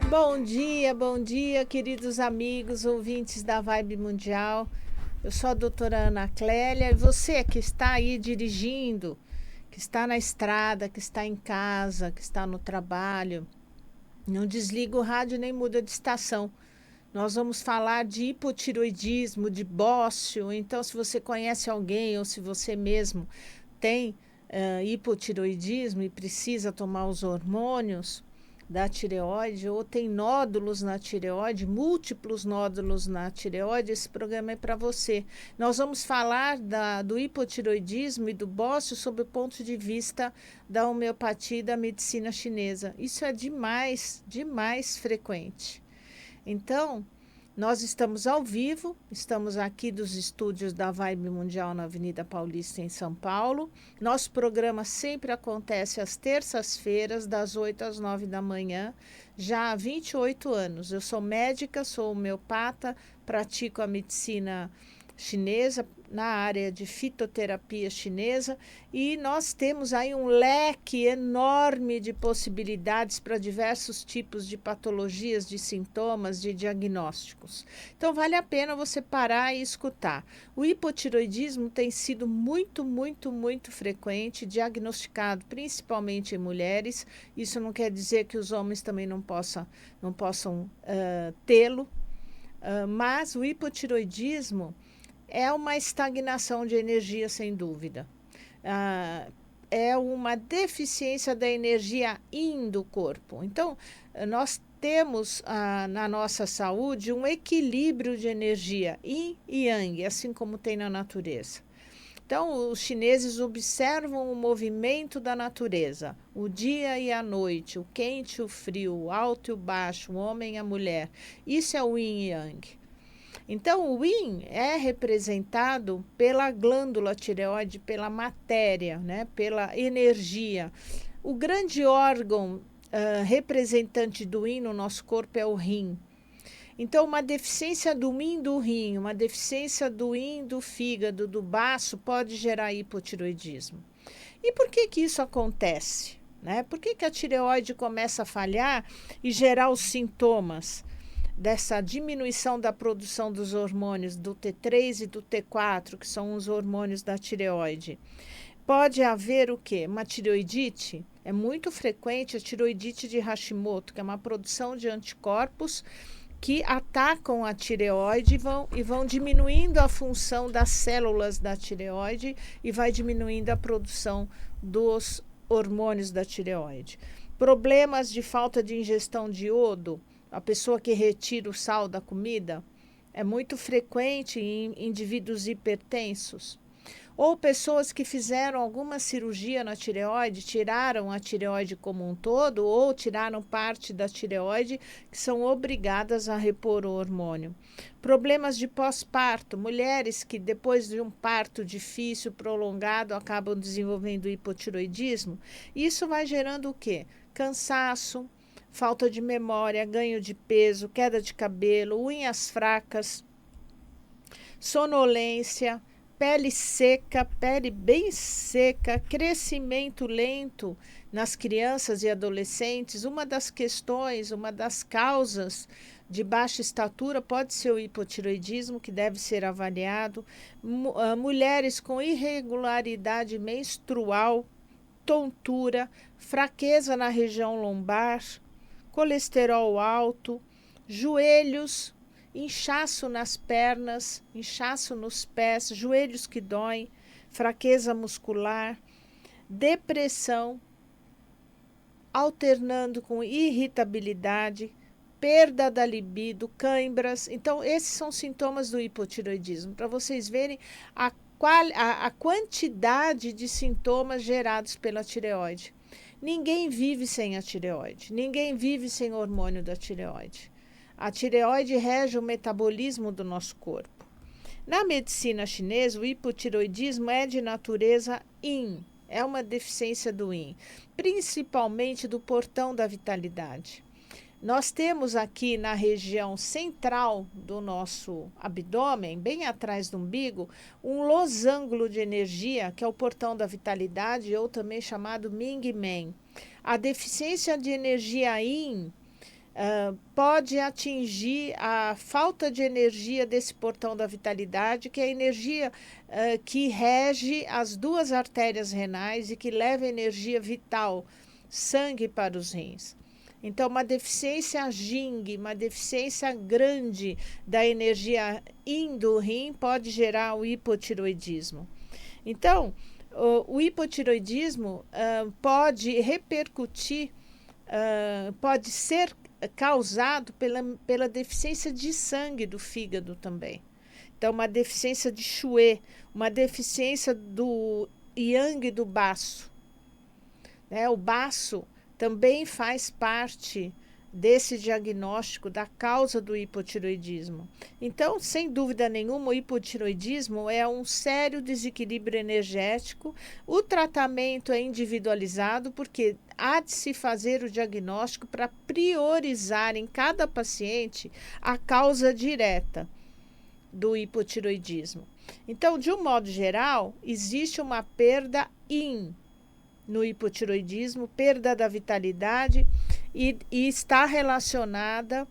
Bom dia, queridos amigos, ouvintes da Vibe Mundial. Eu sou a doutora Ana Clélia e você que está aí dirigindo, que está na estrada, que está em casa, que está no trabalho, não desliga o rádio nem muda de estação. Nós vamos falar de hipotiroidismo, de bócio. Então, se você conhece alguém ou se você mesmo tem hipotiroidismo e precisa tomar os hormônios da tireoide ou tem nódulos na tireoide, múltiplos nódulos na tireoide, esse programa é para você. Nós vamos falar do hipotiroidismo e do bócio sob o ponto de vista da homeopatia e da medicina chinesa. Isso é demais frequente. Então, nós estamos ao vivo, estamos aqui dos estúdios da Vibe Mundial na Avenida Paulista, em São Paulo. Nosso programa sempre acontece às terças-feiras, das 8 às 9 da manhã, já há 28 anos. Eu sou médica, sou homeopata, pratico a medicina chinesa na área de fitoterapia chinesa e nós temos aí um leque enorme de possibilidades para diversos tipos de patologias, de sintomas, de diagnósticos. Então vale a pena você parar e escutar. O hipotiroidismo tem sido muito frequente, diagnosticado principalmente em mulheres. Isso não quer dizer que os homens também não possam tê-lo, mas o hipotiroidismo é uma estagnação de energia, sem dúvida. É uma deficiência da energia yin do corpo. Então, nós temos na nossa saúde um equilíbrio de energia yin e yang, assim como tem na natureza. Então, os chineses observam o movimento da natureza, o dia e a noite, o quente e o frio, o alto e o baixo, o homem e a mulher. Isso é o yin e yang. Então, o yin é representado pela glândula tireoide, pela matéria, né, pela energia. O grande órgão representante do yin no nosso corpo é o rim. Então, uma deficiência do yin do rim, uma deficiência do yin do fígado, do baço, pode gerar hipotiroidismo. E por que isso acontece? Né? Por que a tireoide começa a falhar e gerar os sintomas dessa diminuição da produção dos hormônios do T3 e do T4, que são os hormônios da tireoide? Pode haver o quê? Uma tireoidite. É muito frequente a tireoidite de Hashimoto, que é uma produção de anticorpos que atacam a tireoide e vão diminuindo a função das células da tireoide e vai diminuindo a produção dos hormônios da tireoide. Problemas de falta de ingestão de iodo, a pessoa que retira o sal da comida, é muito frequente em indivíduos hipertensos. Ou pessoas que fizeram alguma cirurgia na tireoide, tiraram a tireoide como um todo, ou tiraram parte da tireoide, que são obrigadas a repor o hormônio. Problemas de pós-parto, mulheres que depois de um parto difícil, prolongado, acabam desenvolvendo hipotiroidismo. Isso vai gerando o quê? Cansaço, falta de memória, ganho de peso, queda de cabelo, unhas fracas, sonolência, pele seca, pele bem seca, crescimento lento nas crianças e adolescentes. Uma das questões, uma das causas de baixa estatura pode ser o hipotiroidismo, que deve ser avaliado. Mulheres com irregularidade menstrual, tontura, fraqueza na região lombar, colesterol alto, joelhos, inchaço nas pernas, inchaço nos pés, joelhos que doem, fraqueza muscular, depressão, alternando com irritabilidade, perda da libido, cãibras. Então, esses são sintomas do hipotiroidismo, para vocês verem a quantidade de sintomas gerados pela tireoide. Ninguém vive sem a tireoide, ninguém vive sem o hormônio da tireoide. A tireoide rege o metabolismo do nosso corpo. Na medicina chinesa, o hipotiroidismo é de natureza yin, é uma deficiência do yin, principalmente do portão da vitalidade. Nós temos aqui na região central do nosso abdômen, bem atrás do umbigo, um losango de energia, que é o portão da vitalidade, ou também chamado Ming Men. A deficiência de energia yin pode atingir a falta de energia desse portão da vitalidade, que é a energia que rege as duas artérias renais e que leva energia vital, sangue para os rins. Então, uma deficiência Yin, uma deficiência grande da energia Yin do rim pode gerar o hipotiroidismo. Então, o hipotiroidismo pode repercutir, pode ser causado pela deficiência de sangue do fígado também. Então, uma deficiência de Xue, uma deficiência do Yang do baço. O baço também faz parte desse diagnóstico da causa do hipotiroidismo. Então, sem dúvida nenhuma, o hipotiroidismo é um sério desequilíbrio energético. O tratamento é individualizado porque há de se fazer o diagnóstico para priorizar em cada paciente a causa direta do hipotiroidismo. Então, de um modo geral, existe uma perda no hipotiroidismo, perda da vitalidade, e está relacionada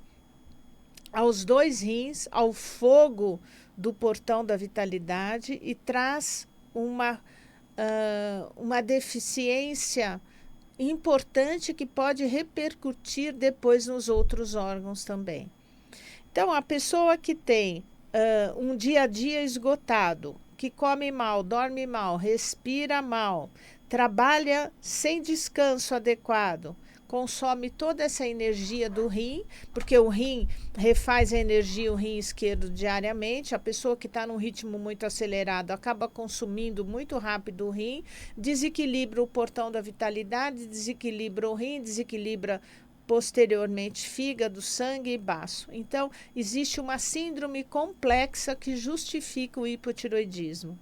aos dois rins, ao fogo do portão da vitalidade, e traz uma deficiência importante que pode repercutir depois nos outros órgãos também. Então, a pessoa que tem um dia a dia esgotado, que come mal, dorme mal, respira mal, trabalha sem descanso adequado, consome toda essa energia do rim, porque o rim refaz a energia, o rim esquerdo diariamente. A pessoa que está num ritmo muito acelerado acaba consumindo muito rápido o rim, desequilibra o portão da vitalidade, desequilibra o rim, desequilibra posteriormente fígado, sangue e baço. Então, existe uma síndrome complexa que justifica o hipotiroidismo.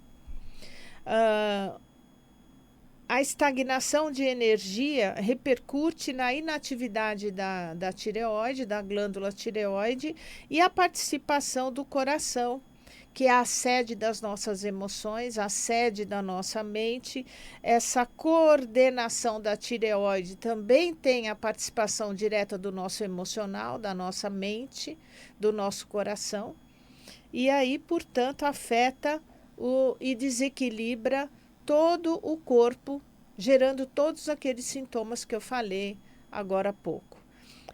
A estagnação de energia repercute na inatividade da tireoide, da glândula tireoide, e a participação do coração, que é a sede das nossas emoções, a sede da nossa mente. Essa coordenação da tireoide também tem a participação direta do nosso emocional, da nossa mente, do nosso coração. E aí, portanto, afeta e desequilibra todo o corpo, gerando todos aqueles sintomas que eu falei agora há pouco.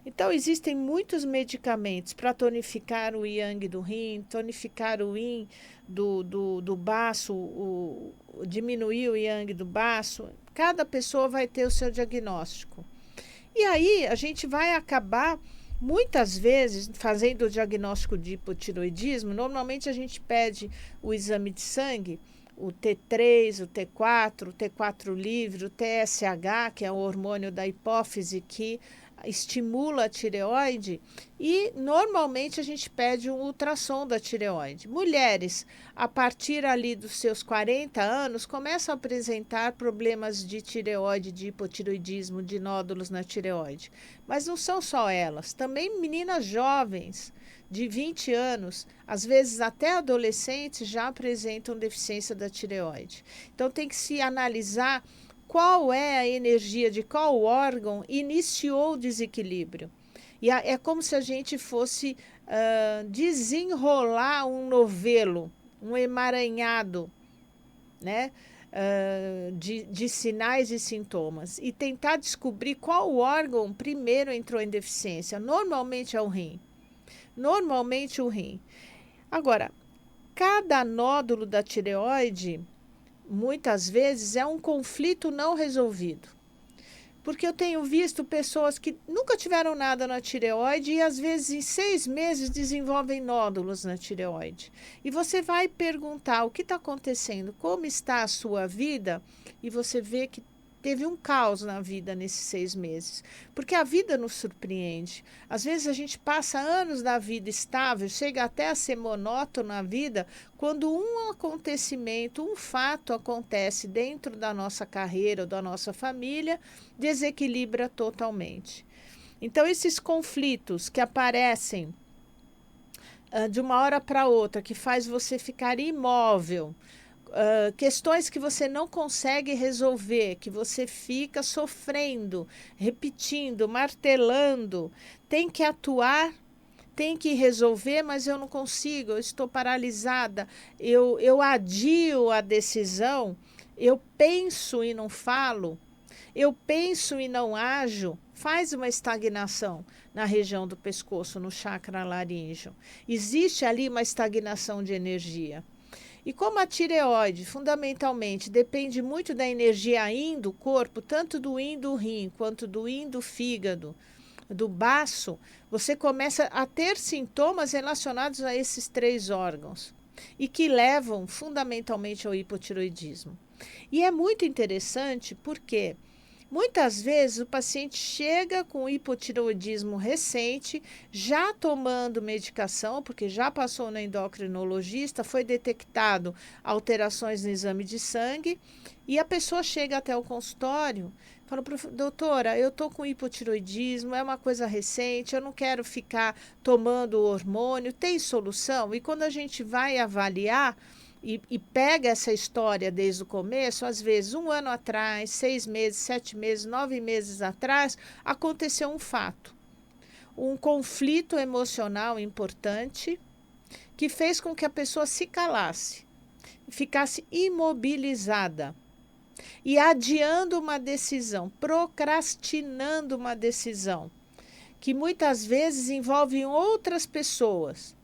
Então, existem muitos medicamentos para tonificar o yang do rim, tonificar o yin do baço, diminuir o yang do baço. Cada pessoa vai ter o seu diagnóstico. E aí, a gente vai acabar, muitas vezes, fazendo o diagnóstico de hipotiroidismo. Normalmente, a gente pede o exame de sangue, o T3, o T4, o T4 livre, o TSH, que é o hormônio da hipófise que estimula a tireoide, e normalmente a gente pede um ultrassom da tireoide. Mulheres, a partir ali dos seus 40 anos, começam a apresentar problemas de tireoide, de hipotiroidismo, de nódulos na tireoide. Mas não são só elas, também meninas jovens, de 20 anos, às vezes até adolescentes, já apresentam deficiência da tireoide. Então tem que se analisar qual é a energia de qual órgão iniciou o desequilíbrio. E é como se a gente fosse desenrolar um novelo, um emaranhado, né? De sinais e sintomas, e tentar descobrir qual órgão primeiro entrou em deficiência. Normalmente é o rim. Normalmente o rim. Agora, cada nódulo da tireoide, muitas vezes, é um conflito não resolvido. Porque eu tenho visto pessoas que nunca tiveram nada na tireoide e, às vezes, em 6 meses, desenvolvem nódulos na tireoide. E você vai perguntar o que está acontecendo, como está a sua vida, e você vê que teve um caos na vida nesses 6 meses. Porque a vida nos surpreende. Às vezes a gente passa anos da vida estável, chega até a ser monótono na vida, quando um acontecimento, um fato acontece dentro da nossa carreira ou da nossa família, desequilibra totalmente. Então, esses conflitos que aparecem de uma hora para outra, que faz você ficar imóvel, questões que você não consegue resolver, que você fica sofrendo, repetindo, martelando, tem que atuar, tem que resolver, mas eu não consigo, eu estou paralisada, eu adio a decisão, eu penso e não falo, eu penso e não ajo, faz uma estagnação na região do pescoço, no chakra laríngeo. Existe ali uma estagnação de energia. E como a tireoide, fundamentalmente, depende muito da energia yin do corpo, tanto do yin do rim quanto do yin do fígado, do baço, você começa a ter sintomas relacionados a esses 3 órgãos e que levam fundamentalmente ao hipotireoidismo. E é muito interessante porque muitas vezes o paciente chega com hipotireoidismo recente, já tomando medicação, porque já passou no endocrinologista, foi detectado alterações no exame de sangue, e a pessoa chega até o consultório, fala, doutora, eu estou com hipotireoidismo, é uma coisa recente, eu não quero ficar tomando hormônio, tem solução? E quando a gente vai avaliar, e pega essa história desde o começo, às vezes 1 ano atrás, 6 meses, 7 meses, 9 meses atrás, aconteceu um fato, um conflito emocional importante que fez com que a pessoa se calasse, ficasse imobilizada e adiando uma decisão, procrastinando uma decisão, que muitas vezes envolve outras pessoas,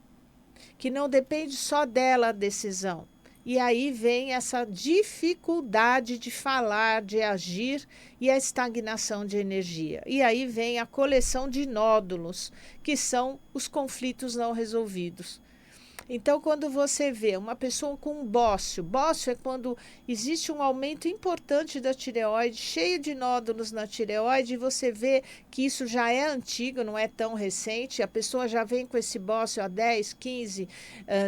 que não depende só dela a decisão. E aí vem essa dificuldade de falar, de agir e a estagnação de energia. E aí vem a coleção de nódulos, que são os conflitos não resolvidos. Então, quando você vê uma pessoa com um bócio é quando existe um aumento importante da tireoide, cheio de nódulos na tireoide, e você vê que isso já é antigo, não é tão recente, a pessoa já vem com esse bócio há 10, 15,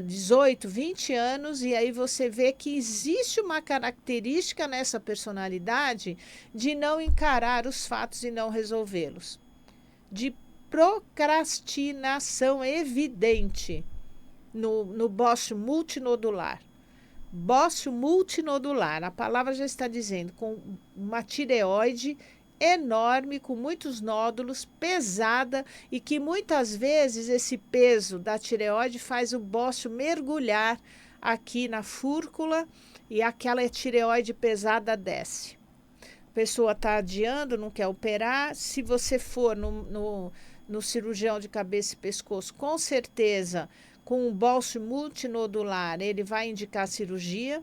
18, 20 anos, e aí você vê que existe uma característica nessa personalidade de não encarar os fatos e não resolvê-los, de procrastinação evidente. No bócio multinodular. Bócio multinodular, a palavra já está dizendo, com uma tireoide enorme, com muitos nódulos, pesada, e que muitas vezes esse peso da tireoide faz o bócio mergulhar aqui na fúrcula e aquela tireoide pesada desce. A pessoa está adiando, não quer operar. Se você for no cirurgião de cabeça e pescoço, com certeza, com um bócio multinodular, ele vai indicar cirurgia.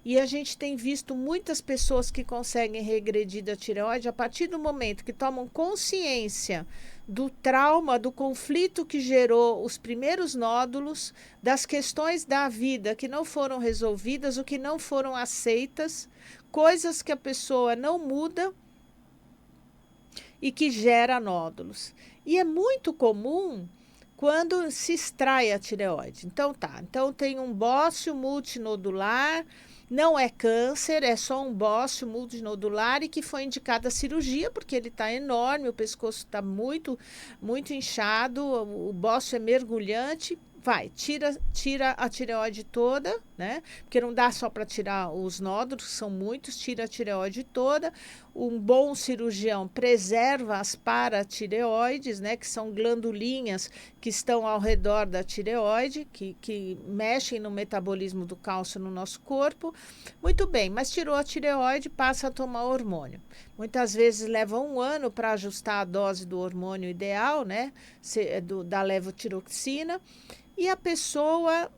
E a gente tem visto muitas pessoas que conseguem regredir da tireoide a partir do momento que tomam consciência do trauma, do conflito que gerou os primeiros nódulos, das questões da vida que não foram resolvidas, o que não foram aceitas, coisas que a pessoa não muda e que gera nódulos. E é muito comum quando se extrai a tireoide. Então tem um bócio multinodular, não é câncer, é só um bócio multinodular e que foi indicada a cirurgia, porque ele está enorme, o pescoço está muito, muito inchado, o bócio é mergulhante. Tira a tireoide toda, né? Porque não dá só para tirar os nódulos, que são muitos, tira a tireoide toda. Um bom cirurgião preserva as paratireoides, né? Que são glandulinhas que estão ao redor da tireoide, que mexem no metabolismo do cálcio no nosso corpo. Muito bem, mas tirou a tireoide, passa a tomar hormônio. Muitas vezes leva 1 ano para ajustar a dose do hormônio ideal, né? Da levotiroxina. E a pessoa,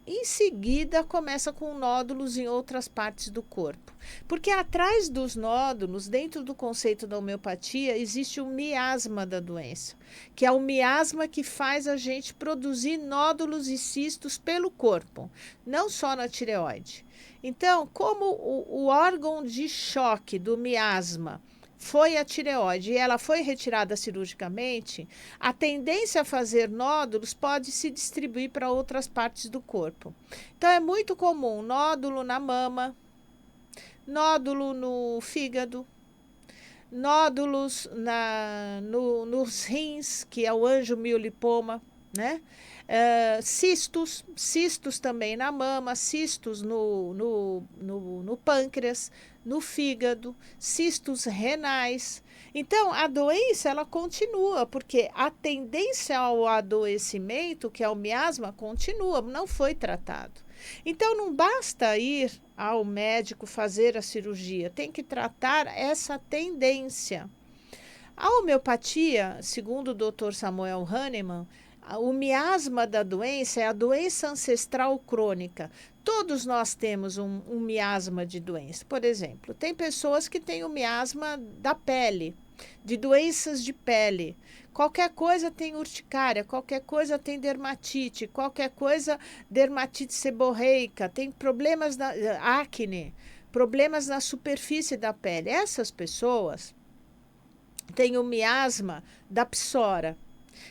em seguida, começa com nódulos em outras partes do corpo. Porque atrás dos nódulos, dentro do conceito da homeopatia, existe o miasma da doença, que é o miasma que faz a gente produzir nódulos e cistos pelo corpo, não só na tireoide. Então, como o órgão de choque do miasma foi a tireoide e ela foi retirada cirurgicamente, a tendência a fazer nódulos pode se distribuir para outras partes do corpo. Então, é muito comum nódulo na mama, nódulo no fígado, nódulos nos rins, que é o angiomilipoma, né? Cistos também na mama, cistos no pâncreas, no fígado, cistos renais. Então, a doença ela continua, porque a tendência ao adoecimento, que é o miasma, continua, não foi tratado. Então, não basta ir ao médico fazer a cirurgia, tem que tratar essa tendência. A homeopatia, segundo o Dr. Samuel Hahnemann, o miasma da doença é a doença ancestral crônica. Todos nós temos um miasma de doença. Por exemplo, tem pessoas que têm o miasma da pele, de doenças de pele. Qualquer coisa tem urticária, qualquer coisa tem dermatite, qualquer coisa dermatite seborreica, tem problemas da acne, problemas na superfície da pele. Essas pessoas têm o miasma da psora,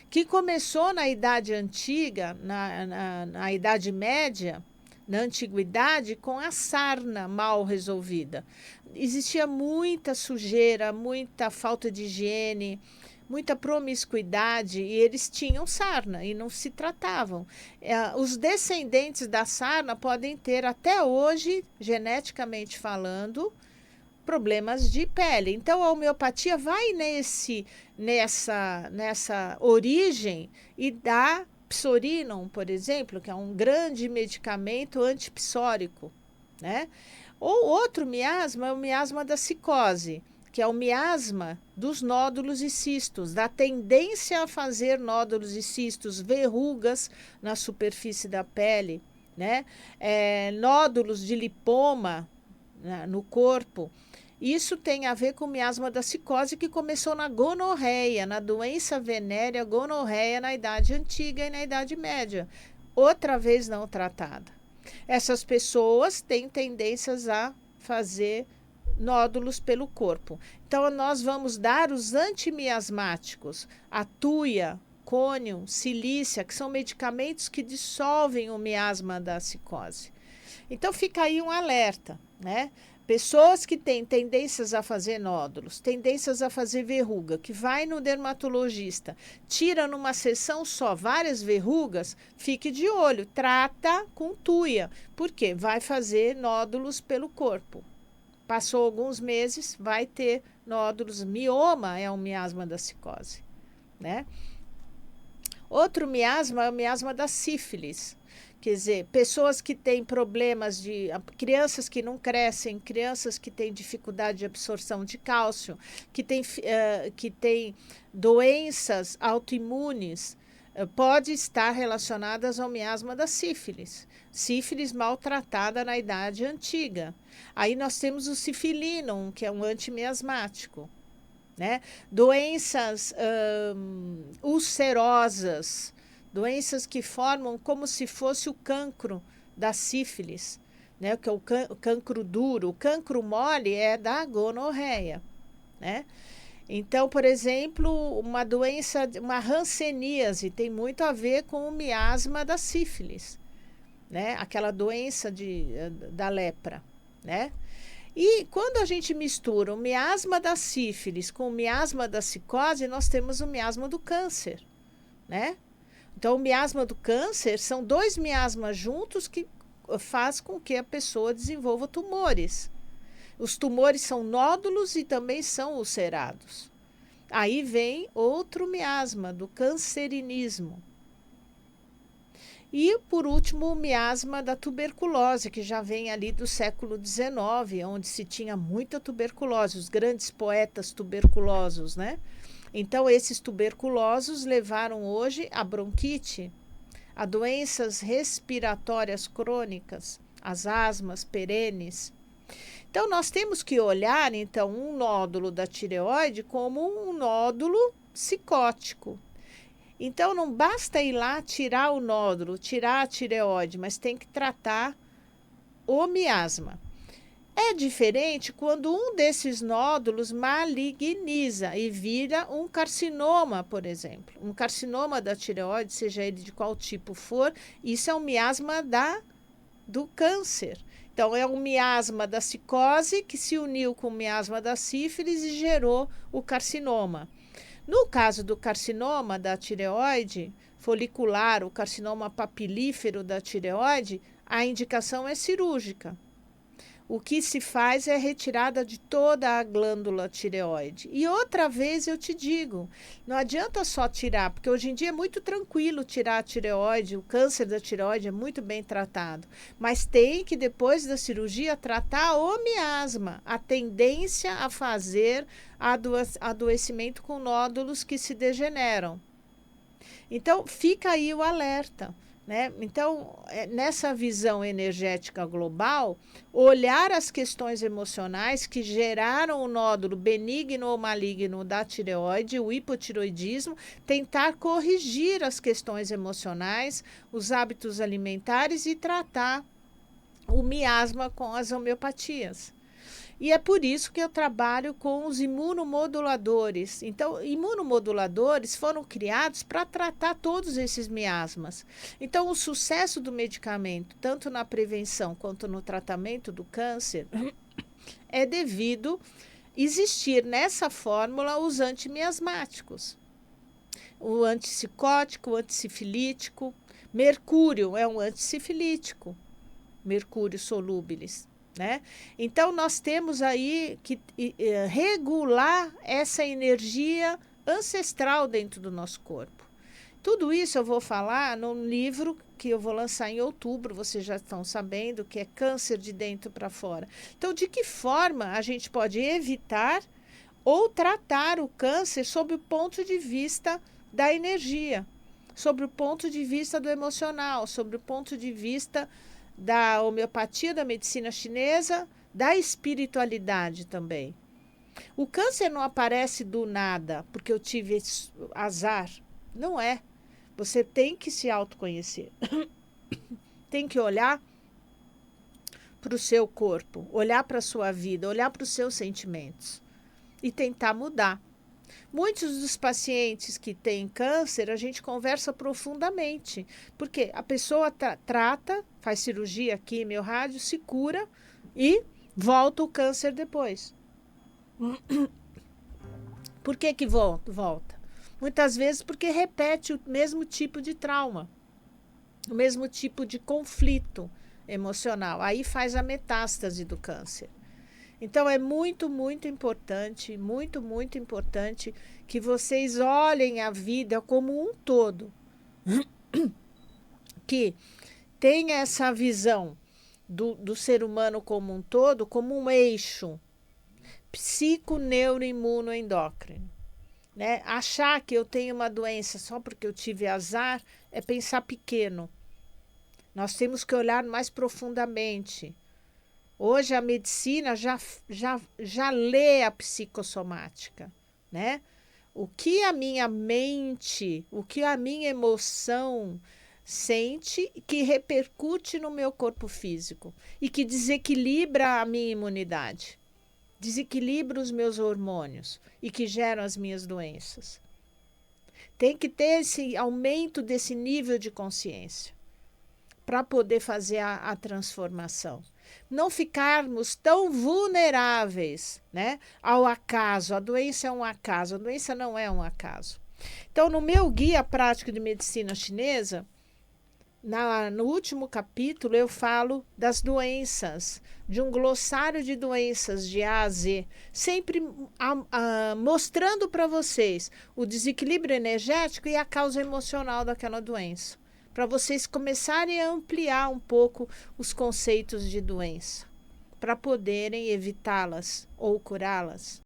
que começou na Idade Antiga, na Idade Média, na Antiguidade, com a sarna mal resolvida. Existia muita sujeira, muita falta de higiene, muita promiscuidade, e eles tinham sarna e não se tratavam. Os descendentes da sarna podem ter, até hoje, geneticamente falando, problemas de pele. Então, a homeopatia vai nessa origem e dá psorinon, por exemplo, que é um grande medicamento antipsórico, né? Ou outro miasma é o miasma da cicose, que é o miasma dos nódulos e cistos, da tendência a fazer nódulos e cistos, verrugas na superfície da pele, né? Nódulos de lipoma, né, no corpo. Isso tem a ver com o miasma da cicose, que começou na gonorreia, na doença venérea gonorreia na Idade Antiga e na Idade Média, outra vez não tratada. Essas pessoas têm tendências a fazer nódulos pelo corpo. Então, nós vamos dar os antimiasmáticos, a tuia, cônium, silícia, que são medicamentos que dissolvem o miasma da cicose. Então, fica aí um alerta, né? Pessoas que têm tendências a fazer nódulos, tendências a fazer verruga, que vai no dermatologista, tira numa sessão só várias verrugas, fique de olho, trata com tuia, porque vai fazer nódulos pelo corpo. Passou alguns meses, vai ter nódulos. Mioma é um miasma da cicose, né? Outro miasma é o miasma da sífilis. Quer dizer, pessoas que têm problemas de... crianças que não crescem, crianças que têm dificuldade de absorção de cálcio, que têm doenças autoimunes, pode estar relacionadas ao miasma da sífilis. Sífilis maltratada na Idade Antiga. Aí nós temos o Cifilinum, que é um antimiasmático, né? Doenças ulcerosas, doenças que formam como se fosse o cancro da sífilis, né? Que é o cancro duro. O cancro mole é da gonorreia, né? Então, por exemplo, uma doença, uma hanseníase, tem muito a ver com o miasma da sífilis, né? Aquela doença da lepra, né? E quando a gente mistura o miasma da sífilis com o miasma da cicose, nós temos o miasma do câncer, né? Então, o miasma do câncer são dois miasmas juntos que faz com que a pessoa desenvolva tumores. Os tumores são nódulos e também são ulcerados. Aí vem outro miasma, do cancerinismo. E, por último, o miasma da tuberculose, que já vem ali do século XIX, onde se tinha muita tuberculose, os grandes poetas tuberculosos, né? Então, esses tuberculosos levaram hoje a bronquite, a doenças respiratórias crônicas, as asmas perenes. Então, nós temos que olhar, então, um nódulo da tireoide como um nódulo psicótico. Então, não basta ir lá tirar o nódulo, tirar a tireoide, mas tem que tratar o miasma. É diferente quando um desses nódulos maligniza e vira um carcinoma, por exemplo. Um carcinoma da tireoide, seja ele de qual tipo for, isso é um miasma do câncer. Então, é um miasma da cicose que se uniu com o miasma da sífilis e gerou o carcinoma. No caso do carcinoma da tireoide folicular, o carcinoma papilífero da tireoide, a indicação é cirúrgica. O que se faz é retirada de toda a glândula tireoide. E outra vez eu te digo, não adianta só tirar, porque hoje em dia é muito tranquilo tirar a tireoide, o câncer da tireoide é muito bem tratado. Mas tem que, depois da cirurgia, tratar o miasma, a tendência a fazer adoecimento com nódulos que se degeneram. Então, fica aí o alerta. Né? Então, nessa visão energética global, olhar as questões emocionais que geraram o nódulo benigno ou maligno da tireoide, o hipotireoidismo, tentar corrigir as questões emocionais, os hábitos alimentares e tratar o miasma com as homeopatias. E é por isso que eu trabalho com os imunomoduladores. Então, imunomoduladores foram criados para tratar todos esses miasmas. Então, o sucesso do medicamento, tanto na prevenção quanto no tratamento do câncer, é devido existir nessa fórmula os antimiasmáticos. O antipsicótico, o antissifilítico. Mercúrio é um antissifilítico. Mercúrio solubilis. Né? Então, nós temos aí que regular essa energia ancestral dentro do nosso corpo. Tudo isso eu vou falar num livro que eu vou lançar em outubro, vocês já estão sabendo, que é Câncer de Dentro para Fora. Então, de que forma a gente pode evitar ou tratar o câncer sob o ponto de vista da energia, sobre o ponto de vista do emocional, sobre o ponto de vista da homeopatia, da medicina chinesa, da espiritualidade também. O câncer não aparece do nada, porque eu tive azar. Não é. Você tem que se autoconhecer. Tem que olhar para o seu corpo, olhar para a sua vida, olhar para os seus sentimentos e tentar mudar. Muitos dos pacientes que têm câncer, a gente conversa profundamente, porque a pessoa trata, faz cirurgia, quimio, rádio, se cura e volta o câncer depois. Por que volta? Muitas vezes porque repete o mesmo tipo de trauma, o mesmo tipo de conflito emocional. Aí faz a metástase do câncer. Então, é muito, muito importante que vocês olhem a vida como um todo. Que tenha essa visão do ser humano como um todo, como um eixo psico, neuro, imuno, endócrino. Né? Achar que eu tenho uma doença só porque eu tive azar é pensar pequeno. Nós temos que olhar mais profundamente. Hoje a medicina já lê a psicossomática, né? O que a minha mente, o que a minha emoção sente que repercute no meu corpo físico e que desequilibra a minha imunidade, desequilibra os meus hormônios e que geram as minhas doenças. Tem que ter esse aumento desse nível de consciência para poder fazer a transformação. Não ficarmos tão vulneráveis, né, ao acaso. A doença é um acaso, a doença não é um acaso. Então, no meu guia prático de medicina chinesa, no último capítulo, eu falo das doenças, de um glossário de doenças de A a Z, sempre mostrando para vocês o desequilíbrio energético e a causa emocional daquela doença, para vocês começarem a ampliar um pouco os conceitos de doença, para poderem evitá-las ou curá-las.